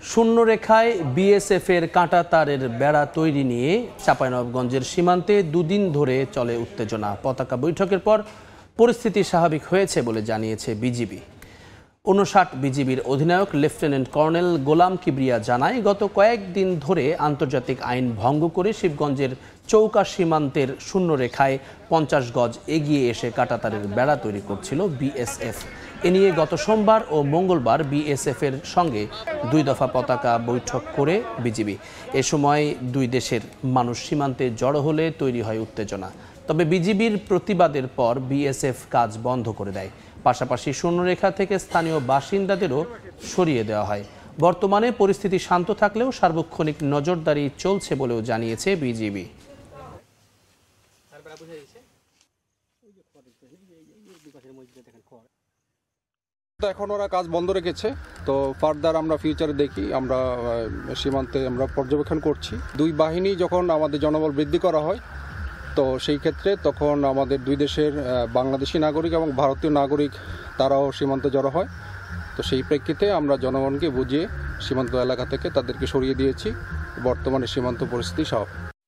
শূন্যরেখায় বিএসএফের কাঁটাতারের বেড়া তৈরি নিয়ে চাঁপাইনবাবগঞ্জের সীমান্তে দুদিন ধরে চলে উত্তেজনা। পতাকা বৈঠকের পর পরিস্থিতি স্বাভাবিক হয়েছে বলে জানিয়েছে বিজিবি। ৫৯ বিজিবির অধিনায়ক লেফটেন্যান্ট কর্নেল গোলাম কিবরিয়া জানায়, গত কয়েকদিন ধরে আন্তর্জাতিক আইন ভঙ্গ করে শিবগঞ্জের চৌকা সীমান্তের শূন্যরেখায় ৫০ গজ এগিয়ে এসে কাঁটাতারের বেড়া তৈরি করছিল বিএসএফ। এ নিয়ে গত সোমবার ও মঙ্গলবার বিএসএফের সঙ্গে ২ দফা পতাকা বৈঠক করে বিজিবি। এ সময় দুই দেশের মানুষ সীমান্তে জড়ো হলে তৈরি হয় উত্তেজনা। তবে বিজিবির প্রতিবাদের পর বিএসএফ কাজ বন্ধ করে দেয়। পাশাপাশি শূন্যরেখা থেকে স্থানীয় বাসিন্দাদেরও সরিয়ে দেওয়া হয়। বর্তমানে পরিস্থিতি শান্ত থাকলেও সার্বক্ষণিক নজরদারি চলছে বলেও জানিয়েছে বিজিবি। এখন ওরা কাজ বন্ধ রেখেছে, তো ফার্দার আমরা ফিউচারে দেখি। আমরা সীমান্তে আমরা পর্যবেক্ষণ করছি। দুই বাহিনী যখন আমাদের জনবল বৃদ্ধি করা হয়, তো সেই ক্ষেত্রে তখন আমাদের দুই দেশের বাংলাদেশি নাগরিক এবং ভারতীয় নাগরিক তারাও সীমান্তে জড়ো হয়। তো সেই প্রেক্ষিতে আমরা জনগণকে বুঝিয়ে সীমান্ত এলাকা থেকে তাদেরকে সরিয়ে দিয়েছি। বর্তমানে সীমান্ত পরিস্থিতি স্বাভাবিক।